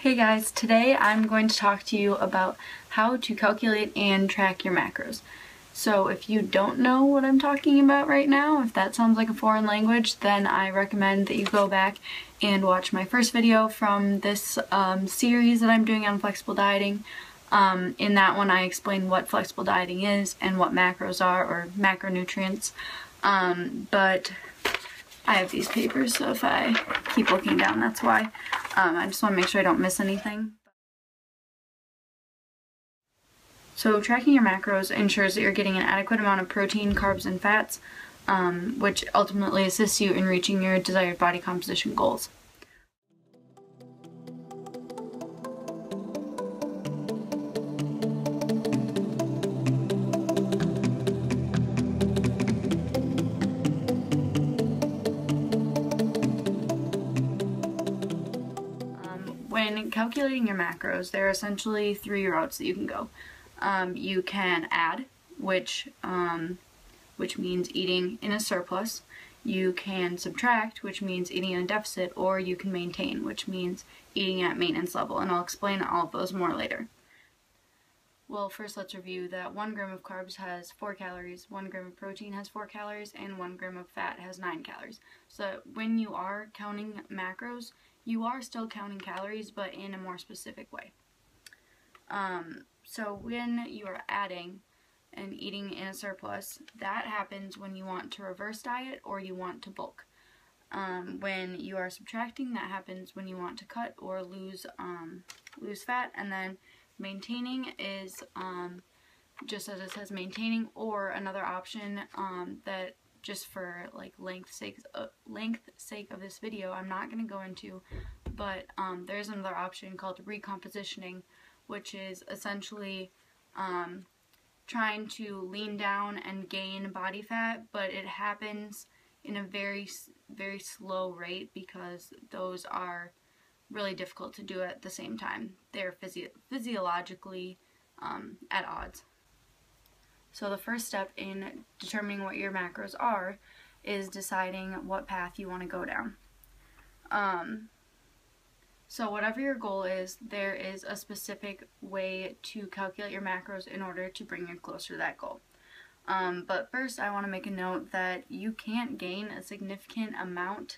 Hey guys, today I'm going to talk to you about how to calculate and track your macros. So if you don't know what I'm talking about right now, if that sounds like a foreign language, then I recommend that you go back and watch my first video from this series that I'm doing on flexible dieting. In that one I explain what flexible dieting is and what macros are, or macronutrients. But I have these papers, so if I keep looking down, that's why. I just want to make sure I don't miss anything. So tracking your macros ensures that you're getting an adequate amount of protein, carbs, and fats, which ultimately assists you in reaching your desired body composition goals. When calculating your macros, there are essentially three routes that you can go. You can add, which means eating in a surplus. You can subtract, which means eating in a deficit, or you can maintain, which means eating at maintenance level, and I'll explain all of those more later. Well, first let's review that 1 gram of carbs has 4 calories, 1 gram of protein has 4 calories, and 1 gram of fat has 9 calories. So when you are counting macros, you are still counting calories, but in a more specific way. So when you are adding and eating in a surplus, that happens when you want to reverse diet or you want to bulk. When you are subtracting, that happens when you want to cut or lose fat. And then maintaining is just as it says, maintaining, or another option that just for like length sake of this video I'm not going to go into, but there's another option called recompositioning, which is essentially trying to lean down and gain body fat, but it happens in a very slow rate because those are really difficult to do at the same time. They're physiologically at odds. So the first step in determining what your macros are is deciding what path you want to go down. So whatever your goal is, there is a specific way to calculate your macros in order to bring you closer to that goal. But first I want to make a note that you can't gain a significant amount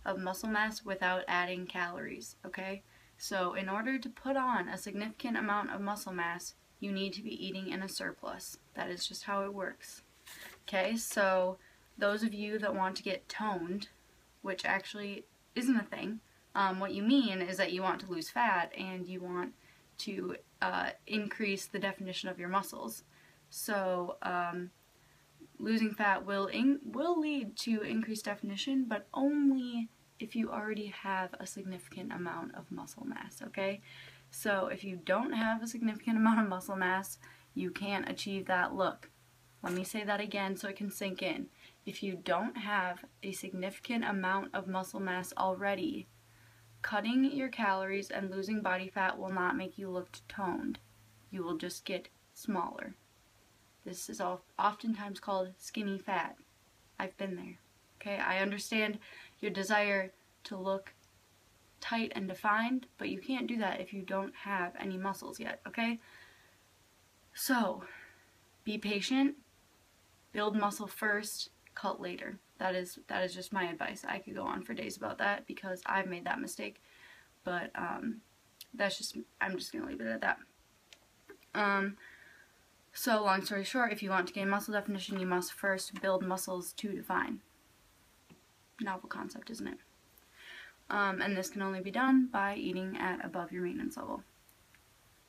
of muscle mass without adding calories, okay? So in order to put on a significant amount of muscle mass, you need to be eating in a surplus. That is just how it works. Okay, so those of you that want to get toned, which actually isn't a thing, what you mean is that you want to lose fat and you want to increase the definition of your muscles. So losing fat will lead to increased definition, but only if you already have a significant amount of muscle mass, okay? So if you don't have a significant amount of muscle mass, you can't achieve that look. Let me say that again so it can sink in. If you don't have a significant amount of muscle mass already, cutting your calories and losing body fat will not make you look toned. You will just get smaller. This is oftentimes called skinny fat. I've been there. Okay, I understand your desire to look tight and defined, but you can't do that if you don't have any muscles yet, okay? So, be patient, build muscle first, cut later. That is just my advice. I could go on for days about that because I've made that mistake, but I'm just gonna leave it at that. So long story short, if you want to gain muscle definition, you must first build muscles to define. Novel concept, isn't it? And this can only be done by eating at above your maintenance level.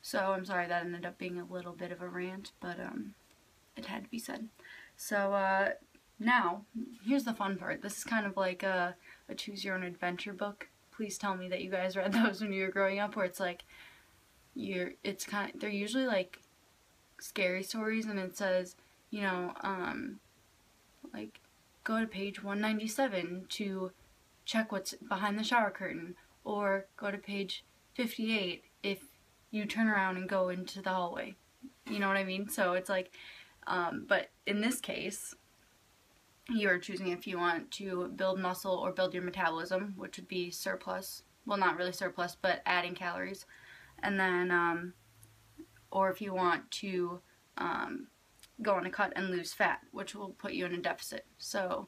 So I'm sorry that ended up being a little bit of a rant, but it had to be said. So now, here's the fun part. This is kind of like a choose your own adventure book. Please tell me that you guys read those when you were growing up, where it's like they're usually like scary stories, and it says, you know, like go to page 197 to check what's behind the shower curtain, or go to page 58 if you turn around and go into the hallway. You know what I mean? So it's like, but in this case, you are choosing if you want to build muscle or build your metabolism, which would be surplus well, not really surplus, but adding calories. And then, or if you want to go on a cut and lose fat, which will put you in a deficit. So,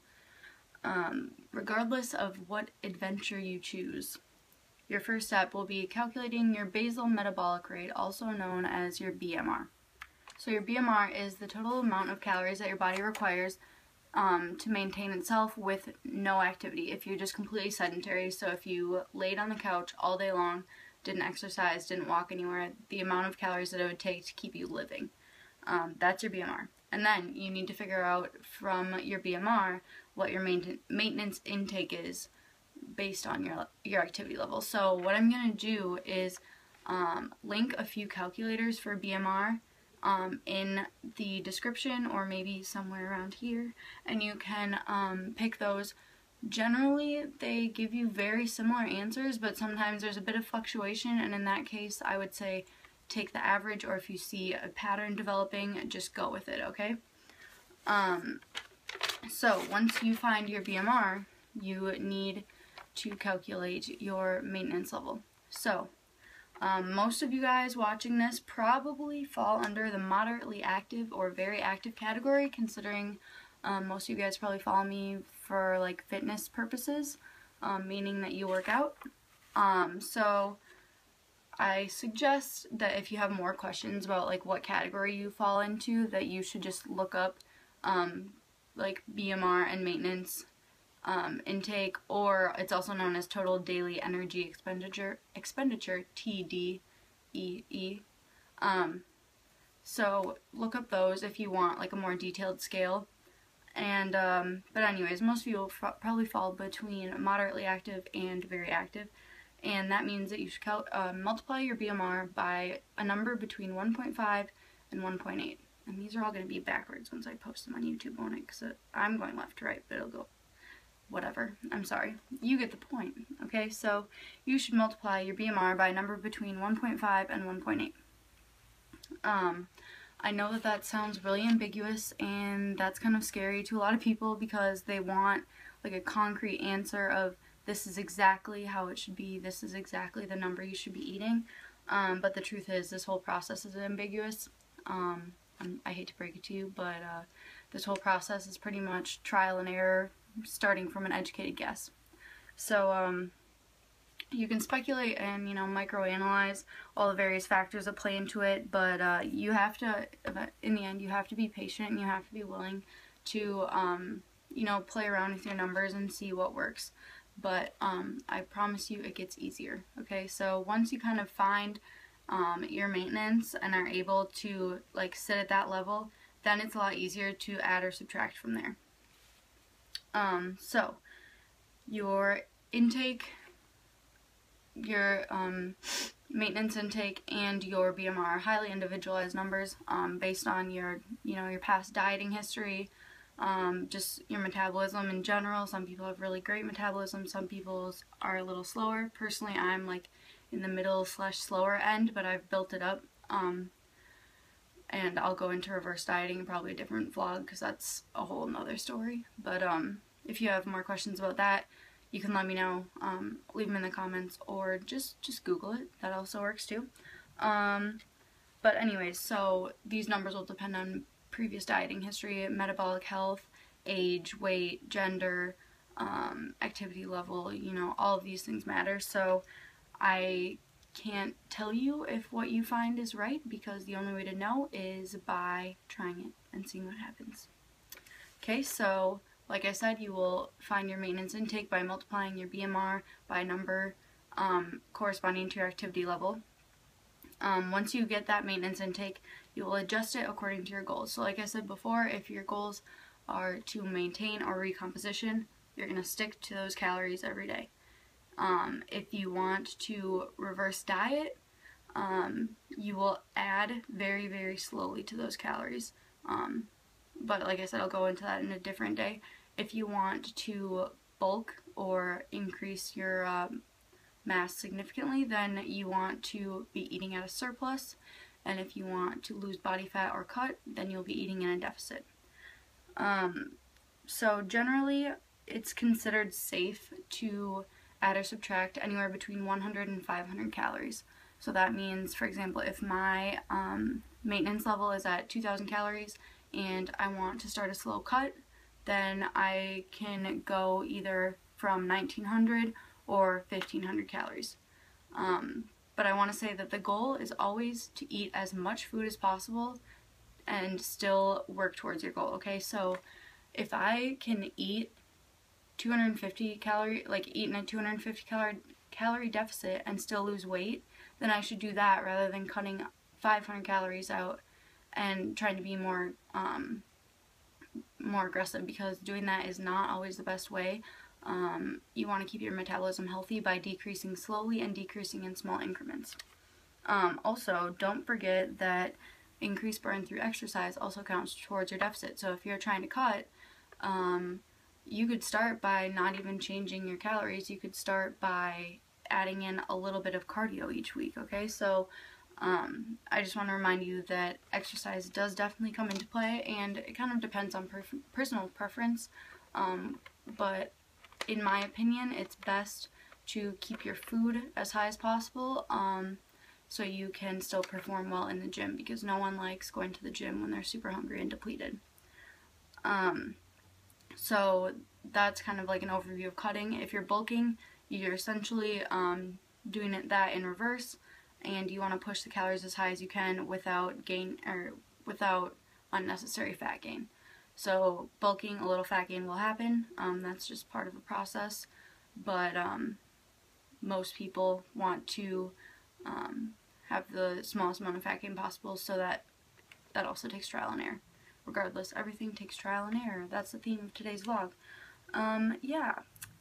regardless of what adventure you choose, your first step will be calculating your basal metabolic rate, also known as your BMR. So your BMR is the total amount of calories that your body requires to maintain itself with no activity. If you're just completely sedentary, so if you laid on the couch all day long, didn't exercise, didn't walk anywhere, the amount of calories that it would take to keep you living. That's your BMR. And then you need to figure out from your BMR what your maintenance intake is based on your activity level. So what I'm going to do is link a few calculators for BMR in the description or maybe somewhere around here, and you can pick those. Generally, they give you very similar answers, but sometimes there's a bit of fluctuation, and in that case, I would say take the average, or if you see a pattern developing, just go with it, okay? So once you find your BMR, you need to calculate your maintenance level. So most of you guys watching this probably fall under the moderately active or very active category, considering most of you guys probably follow me for like fitness purposes, meaning that you work out. So I suggest that if you have more questions about like what category you fall into, that you should just look up like BMR and maintenance intake, or it's also known as total daily energy expenditure, TDEE. So look up those if you want like a more detailed scale. And but anyways, most of you will probably fall between moderately active and very active, and that means that you should multiply your BMR by a number between 1.5 and 1.8. And these are all going to be backwards once I post them on YouTube, won't it? Because I'm going left to right, but it'll go whatever. I'm sorry. You get the point. Okay, so you should multiply your BMR by a number between 1.5 and 1.8. I know that that sounds really ambiguous, and that's kind of scary to a lot of people because they want like a concrete answer of this is exactly how it should be, this is exactly the number you should be eating. But the truth is this whole process is ambiguous. I hate to break it to you, but this whole process is pretty much trial and error, starting from an educated guess. So you can speculate and, you know, microanalyze all the various factors that play into it, but you have to, in the end, you have to be patient and you have to be willing to, you know, play around with your numbers and see what works. But I promise you it gets easier, okay? So once you kind of find your maintenance and are able to, like, sit at that level, then it's a lot easier to add or subtract from there. So your intake, your maintenance intake, and your BMR are highly individualized numbers based on your, you know, your past dieting history, just your metabolism in general. Some people have really great metabolism, some people's are a little slower. Personally, I'm like in the middle / slower end, but I've built it up. And I'll go into reverse dieting in probably a different vlog because that's a whole nother story. But if you have more questions about that, you can let me know. Leave them in the comments, or just Google it. That also works too. But anyways, so these numbers will depend on previous dieting history, metabolic health, age, weight, gender, activity level. You know, all of these things matter. So I can't tell you if what you find is right, because the only way to know is by trying it and seeing what happens. Okay, so like I said, you will find your maintenance intake by multiplying your BMR by a number corresponding to your activity level. Once you get that maintenance intake, you will adjust it according to your goals. So like I said before, if your goals are to maintain or recomposition, you're going to stick to those calories every day. If you want to reverse diet, you will add very, very slowly to those calories. But like I said, I'll go into that in a different day. If you want to bulk or increase your mass significantly, then you want to be eating at a surplus. And if you want to lose body fat or cut, then you'll be eating in a deficit. So generally, it's considered safe to add or subtract anywhere between 100 and 500 calories. So that means, for example, if my maintenance level is at 2,000 calories and I want to start a slow cut, then I can go either from 1,900 or 1,500 calories. But I want to say that the goal is always to eat as much food as possible and still work towards your goal, okay? So if I can eat 250 calorie, like eat in a 250 calorie deficit and still lose weight, then I should do that rather than cutting 500 calories out and trying to be more aggressive, because doing that is not always the best way. You want to keep your metabolism healthy by decreasing slowly and decreasing in small increments. Also, don't forget that increased burn through exercise also counts towards your deficit. So if you're trying to cut, you could start by not even changing your calories. You could start by adding in a little bit of cardio each week, okay? So I just want to remind you that exercise does definitely come into play, and it kind of depends on personal preference, but in my opinion, it's best to keep your food as high as possible, so you can still perform well in the gym, because no one likes going to the gym when they're super hungry and depleted. So that's kind of like an overview of cutting. If you're bulking, you're essentially doing that in reverse, and you want to push the calories as high as you can without unnecessary fat gain. So bulking, a little fat gain will happen. That's just part of the process, but most people want to have the smallest amount of fat gain possible, so that also takes trial and error. Regardless, everything takes trial and error. That's the theme of today's vlog. Yeah,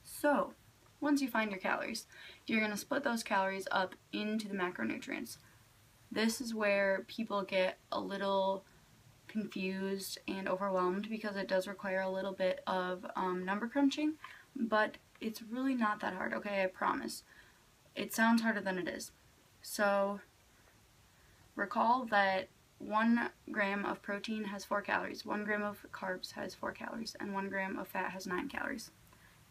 so once you find your calories, you're going to split those calories up into the macronutrients. This is where people get a little confused and overwhelmed, because it does require a little bit of number crunching, but it's really not that hard, okay? I promise. It sounds harder than it is. So recall that 1 gram of protein has 4 calories, 1 gram of carbs has 4 calories, and 1 gram of fat has 9 calories.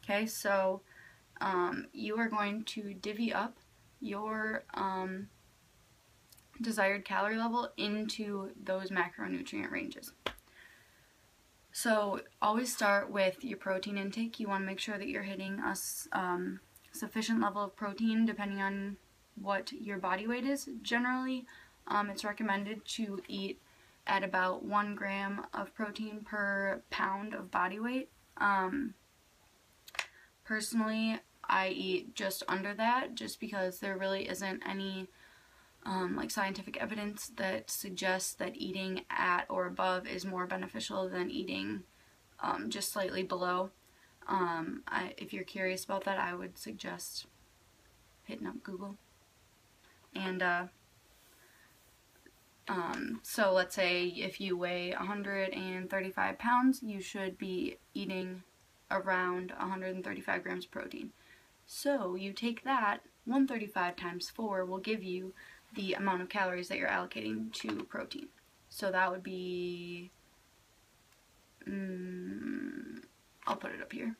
Okay, so you are going to divvy up your desired calorie level into those macronutrient ranges. So always start with your protein intake. You want to make sure that you're hitting a sufficient level of protein depending on what your body weight is. Generally, it's recommended to eat at about 1 gram of protein per pound of body weight. Personally, I eat just under that, just because there really isn't any like scientific evidence that suggests that eating at or above is more beneficial than eating just slightly below. If you're curious about that, I would suggest hitting up Google. And so let's say if you weigh 135 pounds, you should be eating around 135 grams of protein. So you take that, 135 times 4 will give you the amount of calories that you're allocating to protein. So that would be, I'll put it up here.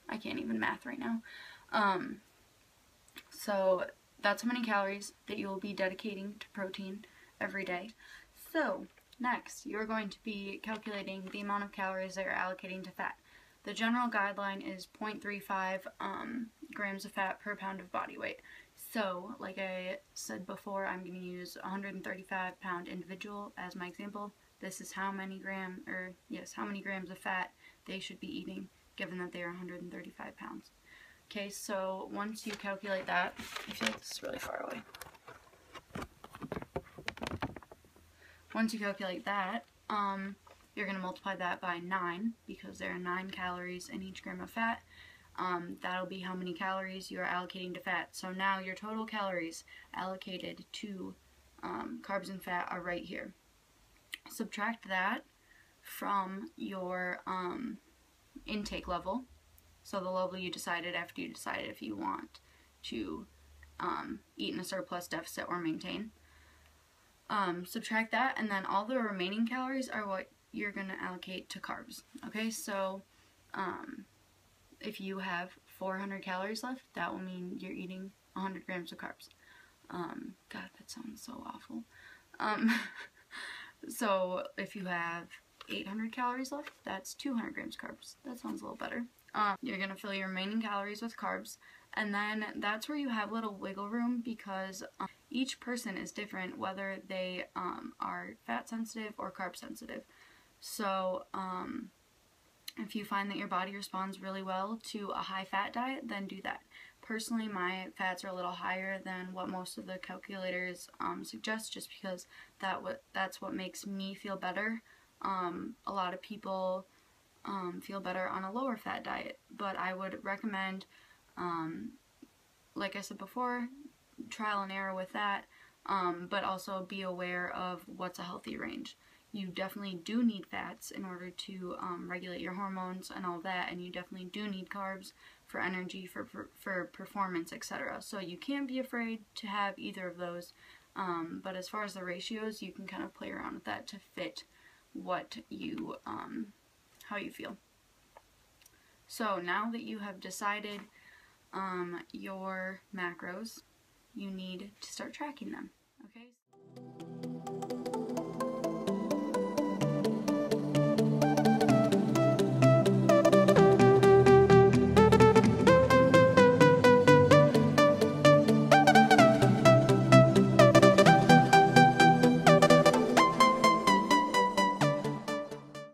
I can't even math right now. So that's how many calories that you will be dedicating to protein every day. So next, you're going to be calculating the amount of calories that you're allocating to fat. The general guideline is 0.35 grams of fat per pound of body weight. So, like I said before, I'm going to use a 135 pound individual as my example. This is how many grams of fat they should be eating, given that they are 135 pounds. Okay, so once you calculate that, I feel like this is really far away. Once you calculate that, you're going to multiply that by 9, because there are 9 calories in each gram of fat. That'll be how many calories you are allocating to fat. So now your total calories allocated to carbs and fat are right here. Subtract that from your intake level, so the level you decided after you decided if you want to eat in a surplus, deficit, or maintain. Subtract that, and then all the remaining calories are what you're going to allocate to carbs. Okay, so if you have 400 calories left, that will mean you're eating 100 grams of carbs. God, that sounds so awful. So if you have 800 calories left, that's 200 grams of carbs. That sounds a little better. You're going to fill your remaining calories with carbs, and then that's where you have little wiggle room, because each person is different, whether they are fat sensitive or carb sensitive. So if you find that your body responds really well to a high fat diet, then do that. Personally, my fats are a little higher than what most of the calculators suggest, just because that's what makes me feel better. A lot of people feel better on a lower fat diet, but I would recommend, like I said before, trial and error with that, but also be aware of what's a healthy range. You definitely do need fats in order to regulate your hormones and all that, and you definitely do need carbs for energy, for performance, etc. So you can't be afraid to have either of those, but as far as the ratios, you can kind of play around with that to fit what you, how you feel. So now that you have decided your macros, you need to start tracking them.